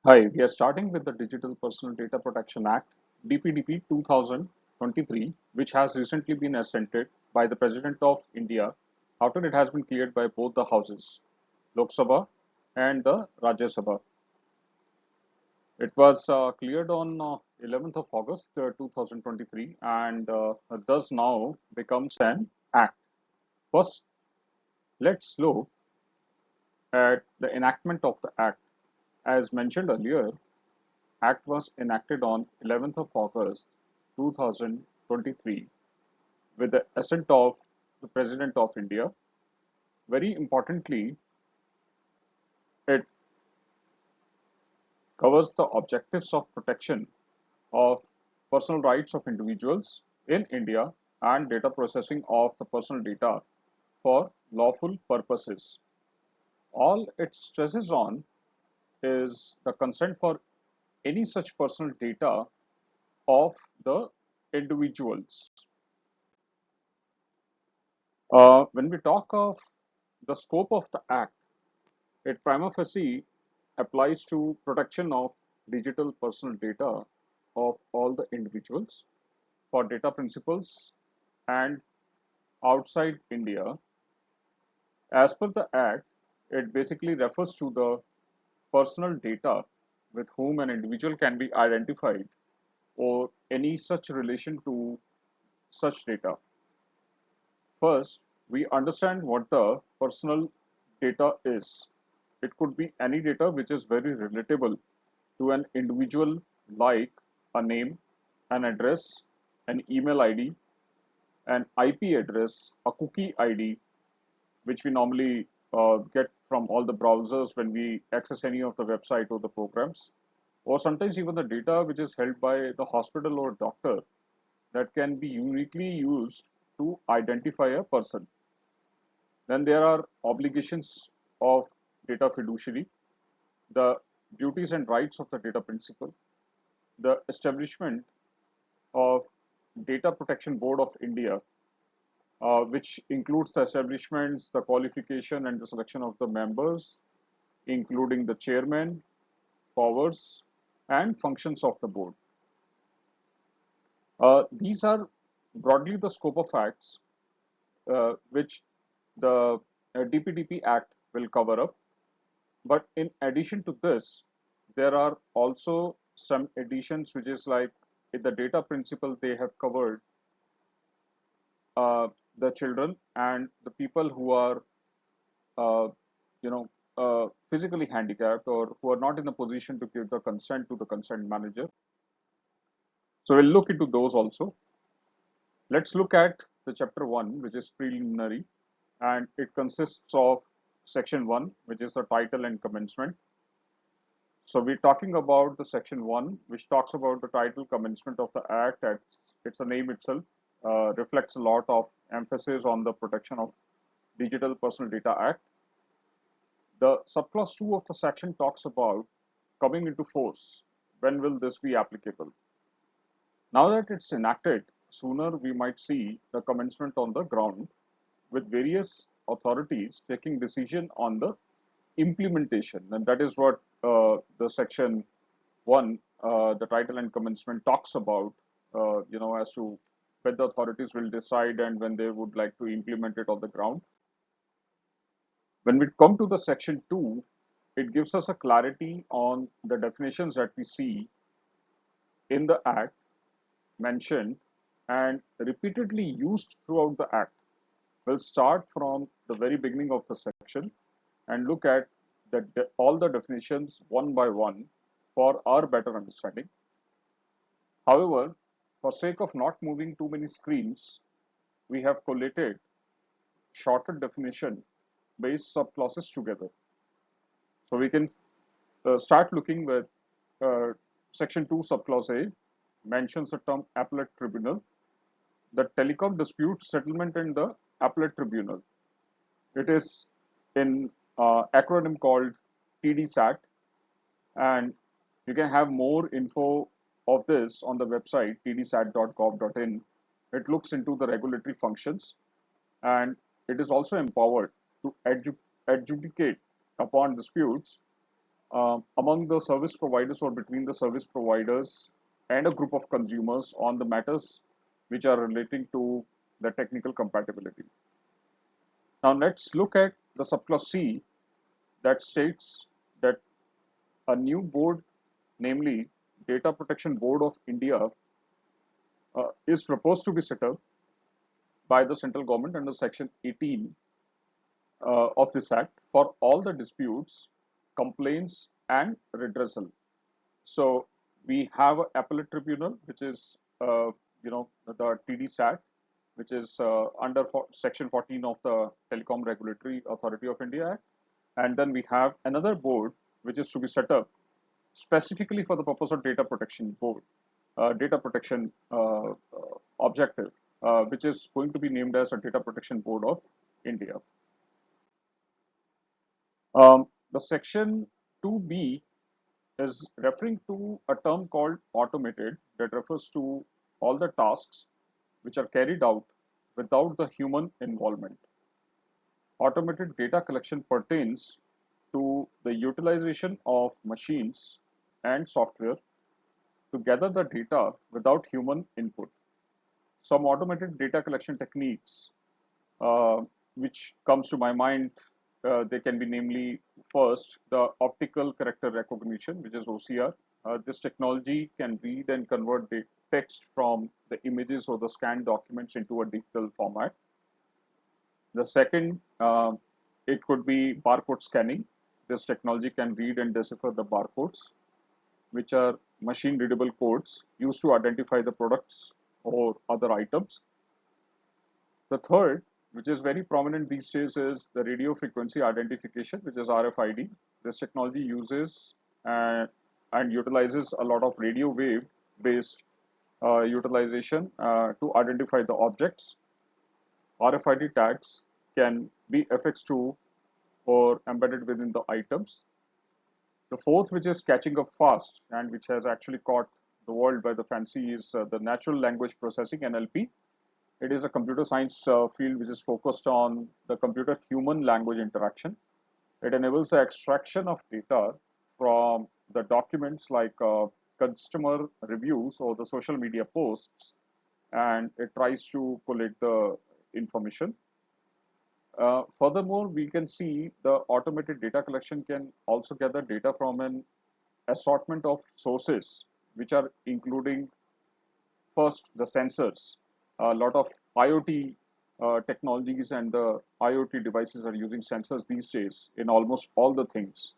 Hi, we are starting with the Digital Personal Data Protection Act, DPDP 2023, which has recently been assented by the President of India after it has been cleared by both the houses, Lok Sabha and the Rajya Sabha. It was cleared on 11th of August 2023 and thus now becomes an act. First, let's look at the enactment of the act. As mentioned earlier, Act was enacted on 11th of August 2023 with the assent of the President of India. Very importantly, it covers the objectives of protection of personal rights of individuals in India and data processing of the personal data for lawful purposes. All it stresses on is the consent for any such personal data of the individuals. When we talk of the scope of the Act, it prima facie applies to protection of digital personal data of all the individuals for data principles and outside India. As per the Act, it basically refers to the personal data with whom an individual can be identified or any such relation to such data. First, we understand what the personal data is. It could be any data which is very relatable to an individual, like a name, an address, an email ID, an IP address, a cookie ID, which we normally get from all the browsers when we access any of the website or the programs, or sometimes even the data which is held by the hospital or doctor that can be uniquely used to identify a person. Then there are obligations of data fiduciary, the duties and rights of the data principal, the establishment of Data Protection Board of India, which includes the establishments, the qualification and the selection of the members, including the chairman, powers, and functions of the board. These are broadly the scope of acts which the DPDP Act will cover up. But in addition to this, there are also some additions, which is like in the data principle, they have covered the children and the people who are, uh, physically handicapped or who are not in a position to give the consent to the consent manager. So we'll look into those also. Let's look at the chapter 1, which is preliminary, and it consists of section 1, which is the title and commencement. So we're talking about the section 1, which talks about the title commencement of the act. It's the name itself reflects a lot of emphasis on the protection of Digital Personal Data Act. The subclause 2 of the section talks about coming into force. When will this be applicable? Now that it's enacted, sooner we might see the commencement on the ground with various authorities taking decision on the implementation, and that is what the section 1, the title and commencement talks about, as to when the authorities will decide and when they would like to implement it on the ground. When we come to the section 2, it gives us a clarity on the definitions that we see in the act mentioned and repeatedly used throughout the act. We'll start from the very beginning of the section and look at all the definitions one by one for our better understanding. However, for sake of not moving too many screens, we have collated shorter definition based subclauses together. So we can start looking with section 2 subclause A mentions the term Appellate Tribunal, the telecom dispute settlement in the Appellate Tribunal. It is in acronym called TDSAT, and you can have more info of this on the website tdsat.gov.in. It looks into the regulatory functions, and it is also empowered to adjudicate upon disputes among the service providers or between the service providers and a group of consumers on the matters which are relating to the technical compatibility. Now let's look at the subclause C that states that a new board, namely Data Protection Board of India, is proposed to be set up by the central government under Section 18 of this Act for all the disputes, complaints, and redressal. So we have an Appellate Tribunal, which is the TDSAT, which is under Section 14 of the Telecom Regulatory Authority of India Act, and then we have another board which is to be set up specifically for the purpose of data protection board, data protection objective, which is going to be named as a Data Protection Board of India. The section 2B is referring to a term called automated that refers to all the tasks which are carried out without the human involvement. Automated data collection pertains to the utilization of machines and software to gather the data without human input. Some automated data collection techniques uh, which comes to my mind, they can be namely first the optical character recognition, which is OCR. This technology can read and convert the text from the images or the scanned documents into a digital format. The second, it could be barcode scanning. This technology can read and decipher the barcodes, which are machine readable codes used to identify the products or other items. The third, which is very prominent these days, is the radio frequency identification, which is RFID. This technology uses and utilizes a lot of radio wave based utilization to identify the objects. RFID tags can be FX2 or embedded within the items. The fourth, which is catching up fast and which has actually caught the world by the fancy, is the natural language processing NLP. It is a computer science field which is focused on the computer human language interaction. It enables the extraction of data from the documents like customer reviews or the social media posts, and it tries to collect the information. Furthermore, we can see the automated data collection can also gather data from an assortment of sources, which are including first the sensors. A lot of IoT technologies and the IoT devices are using sensors these days in almost all the things,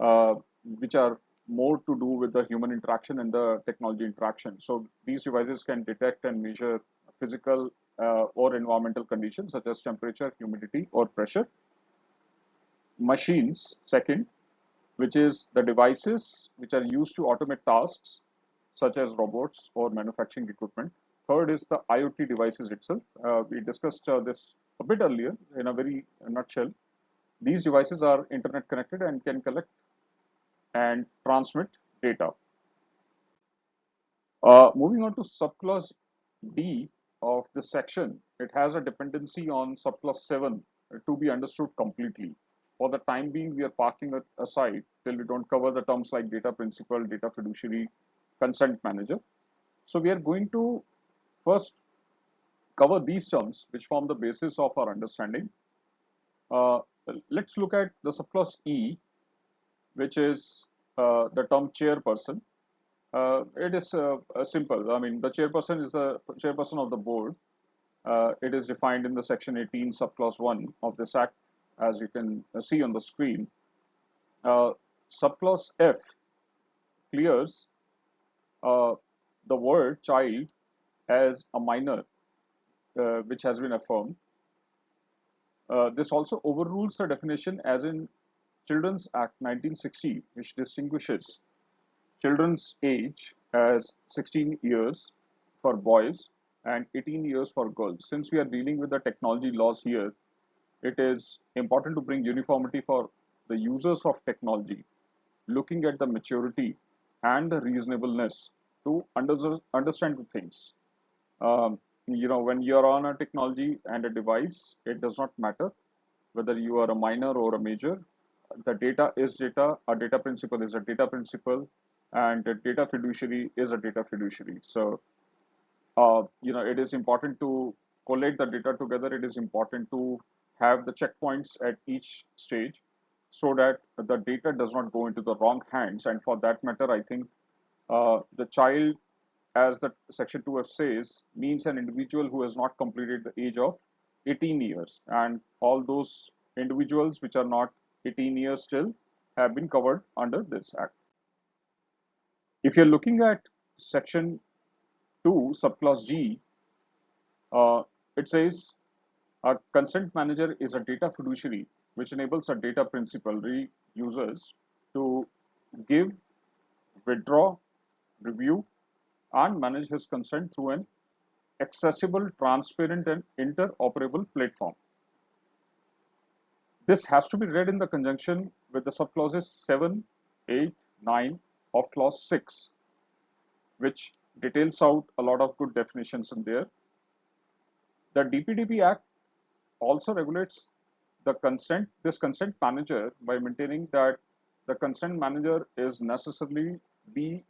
uh, which are more to do with the human interaction and the technology interaction. So these devices can detect and measure physical or environmental conditions such as temperature, humidity, or pressure. Machines, second, which is the devices which are used to automate tasks such as robots or manufacturing equipment. Third is the IoT devices itself. We discussed this a bit earlier in a very nutshell. These devices are internet connected and can collect and transmit data. Moving on to subclause D of this section, it has a dependency on subclause 7 to be understood completely. For the time being, we are parking it aside till we don't cover the terms like data principal, data fiduciary, consent manager. So we are going to first cover these terms which form the basis of our understanding. Uh, let's look at the subclause E, which is the term chairperson. It is simple. I mean, the chairperson is the chairperson of the board. It is defined in the section 18 subclause 1 of this act, as you can see on the screen. Uh, Subclause F clears uh, the word child as a minor, which has been affirmed. This also overrules the definition as in Children's Act 1960, which distinguishes children's age as 16 years for boys and 18 years for girls. Since we are dealing with the technology laws here, it is important to bring uniformity for the users of technology, looking at the maturity and the reasonableness to understand the things. When you're on a technology and a device, it does not matter whether you are a minor or a major. the data is data, a data principal is a data principal, and a data fiduciary is a data fiduciary. So, it is important to collate the data together. It is important to have the checkpoints at each stage so that the data does not go into the wrong hands. And for that matter, I think the child, as the section 2F says, means an individual who has not completed the age of 18 years. And all those individuals which are not 18 years still have been covered under this act. If you're looking at section 2, subclause G, uh, it says a consent manager is a data fiduciary which enables a data principal users to give, withdraw, review, and manage his consent through an accessible, transparent, and interoperable platform. This has to be read in the conjunction with the subclauses 7, 8, 9 of clause 6, which details out a lot of good definitions in there. The DPDP Act also regulates this consent manager by maintaining that the consent manager is necessarily be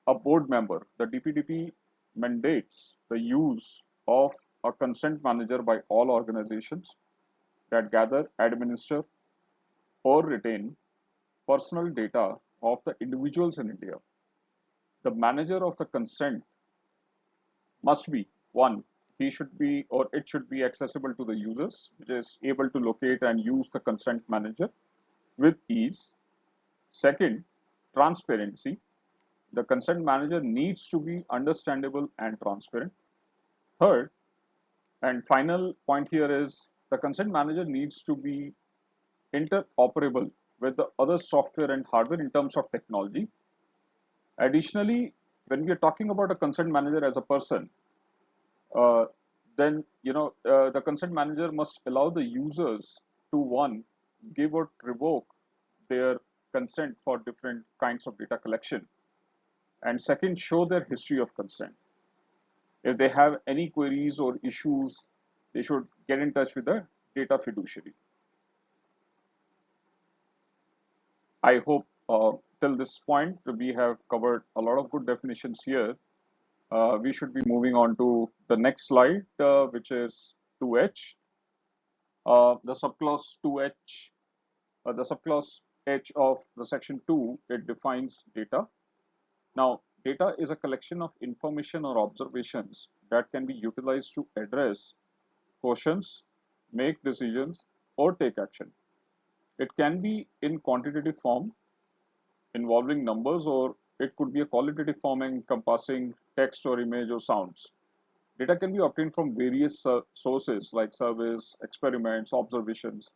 a board member. The DPDP mandates the use of a consent manager by all organizations that gather, administer, or retain personal data of the individuals in India. The manager of the consent must be one, he should be or it should be accessible to the users, which is able to locate and use the consent manager with ease. Second, transparency. The consent manager needs to be understandable and transparent. Third, and final point here is the consent manager needs to be interoperable with the other software and hardware in terms of technology. Additionally, when we are talking about a consent manager as a person, uh, then the consent manager must allow the users to one, give or revoke their consent for different kinds of data collection, and second, show their history of consent. If they have any queries or issues, they should get in touch with the data fiduciary. I hope till this point we have covered a lot of good definitions here. We should be moving on to the next slide, which is 2H. The subclause 2H, the subclause H of the section 2, it defines data. Now, data is a collection of information or observations that can be utilized to address questions, make decisions, or take action. It can be in quantitative form involving numbers, or it could be a qualitative form encompassing text or image or sounds. Data can be obtained from various sources like surveys, experiments, observations.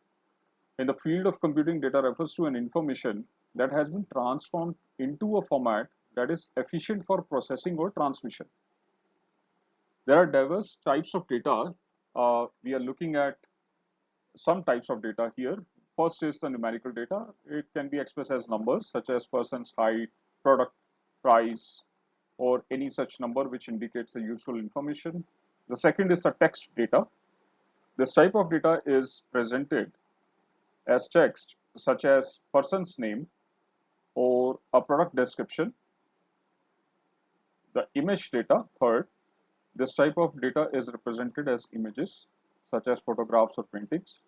In the field of computing, data refers to an information that has been transformed into a format that is efficient for processing or transmission. There are diverse types of data. We are looking at some types of data here. First is the numerical data. It can be expressed as numbers such as person's height, product price, or any such number which indicates the useful information. The second is the text data. This type of data is presented as text such as person's name or a product description. The image data, third, this type of data is represented as images such as photographs or paintings.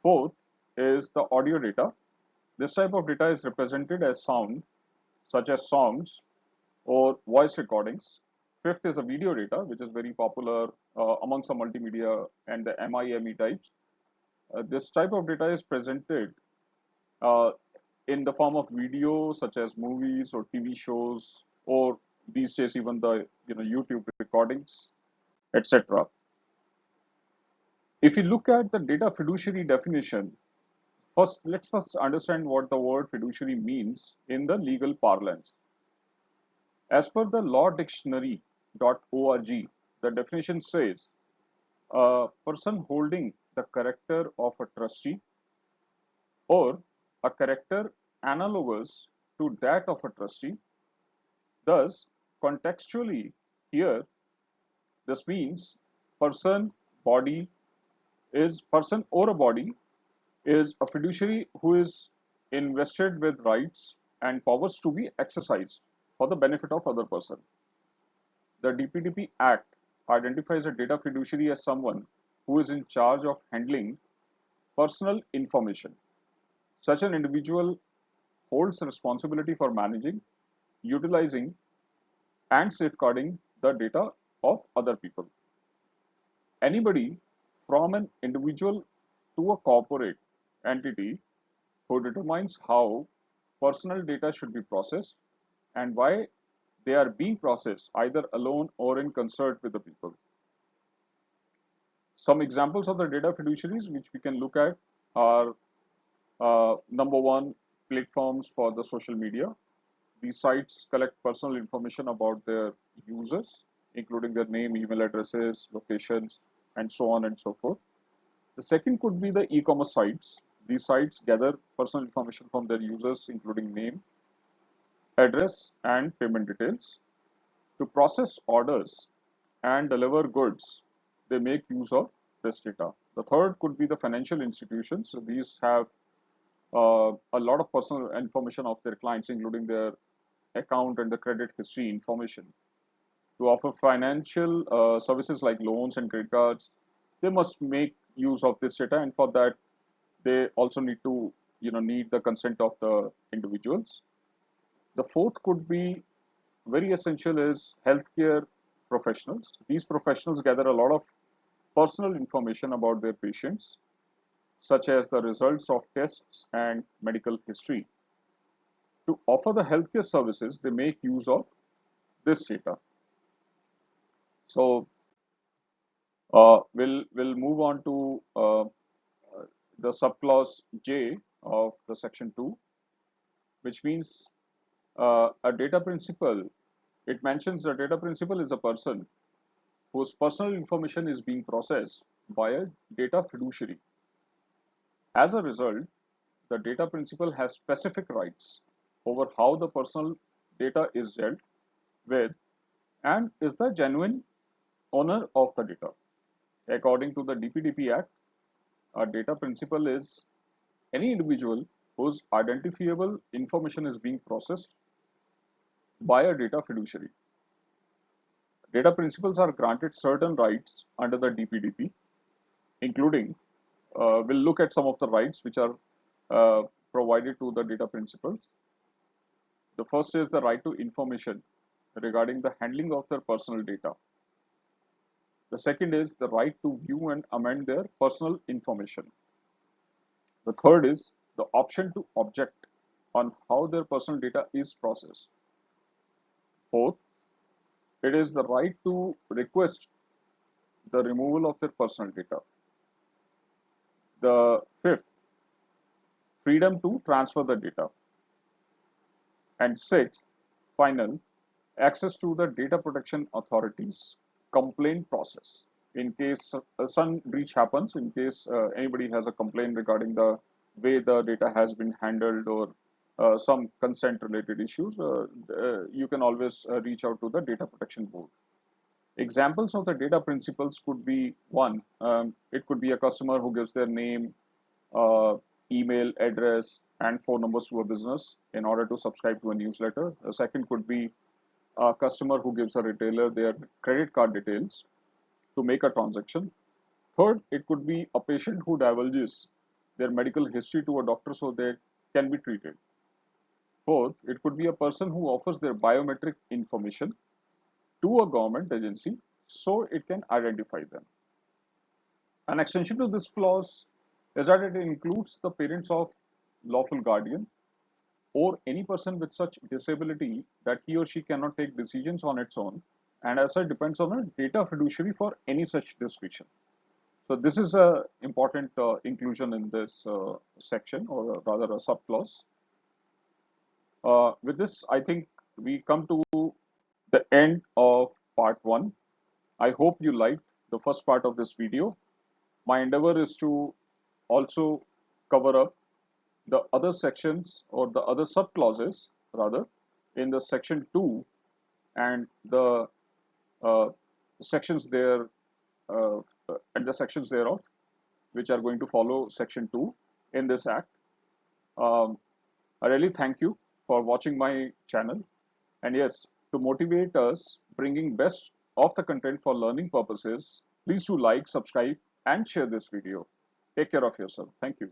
Fourth is the audio data. This type of data is represented as sound such as songs or voice recordings. Fifth is a video data, which is very popular amongst the multimedia and the MIME types. This type of data is presented uh, in the form of video, such as movies or TV shows, or these days even the YouTube recordings, etc. If you look at the data fiduciary definition, let's first understand what the word fiduciary means in the legal parlance. As per the lawdictionary.org, the definition says a person holding the character of a trustee or a character analogous to that of a trustee. Thus, contextually, here, this means person, body is person or a body is a fiduciary who is invested with rights and powers to be exercised for the benefit of other person. The DPDP Act identifies a data fiduciary as someone who is in charge of handling personal information. Such an individual holds responsibility for managing, utilizing, and safeguarding the data of other people. Anybody from an individual to a corporate entity who determines how personal data should be processed and why they are being processed either alone or in concert with the people. Some examples of the data fiduciaries which we can look at are number one, platforms for the social media. These sites collect personal information about their users, including their name, email addresses, locations, and so on and so forth. The second could be the e-commerce sites. These sites gather personal information from their users, including name, address, and payment details. To process orders and deliver goods, they make use of this data. The third could be the financial institutions. So these have a lot of personal information of their clients, including their account and the credit history information. To offer financial services like loans and credit cards, they must make use of this data, and for that, they also need to need the consent of the individuals. The fourth could be very essential is healthcare professionals. These professionals gather a lot of personal information about their patients, such as the results of tests and medical history. To offer the healthcare services, they make use of this data. So we'll move on to the subclause J of the section 2, which means a data principal. It mentions a data principal is a person whose personal information is being processed by a data fiduciary. As a result, the data principal has specific rights over how the personal data is dealt with and is the genuine owner of the data. According to the DPDP Act, a data principal is any individual whose identifiable information is being processed by a data fiduciary. Data principals are granted certain rights under the DPDP, including we'll look at some of the rights which are provided to the data principals. The first is the right to information regarding the handling of their personal data. The second is the right to view and amend their personal information. The third is the option to object on how their personal data is processed. Fourth, it is the right to request the removal of their personal data. The fifth, freedom to transfer the data. And sixth, final, access to the data protection authorities complaint process in case some breach happens, in case anybody has a complaint regarding the way the data has been handled or some consent related issues, you can always reach out to the data protection board. Examples of the data principles could be one, it could be a customer who gives their name, email address, and phone numbers to a business in order to subscribe to a newsletter. The second could be a customer who gives a retailer their credit card details to make a transaction. Third, it could be a patient who divulges their medical history to a doctor so they can be treated. Fourth, it could be a person who offers their biometric information to a government agency so it can identify them. An extension to this clause is that it includes the parents of lawful guardian or any person with such disability that he or she cannot take decisions on its own and as such depends on a data fiduciary for any such discretion. So this is a important inclusion in this section, or rather a subclause. With this, I think we come to the end of part 1. I hope you liked the first part of this video. My endeavor is to also cover up the other sections or the other subclauses rather in the section 2 and the uh, sections there and the sections thereof which are going to follow section 2. in this act. Um, I really thank you for watching my channel. And yes, to motivate us bringing best of the content for learning purposes, please do like, subscribe, and share this video. Take care of yourself. Thank you.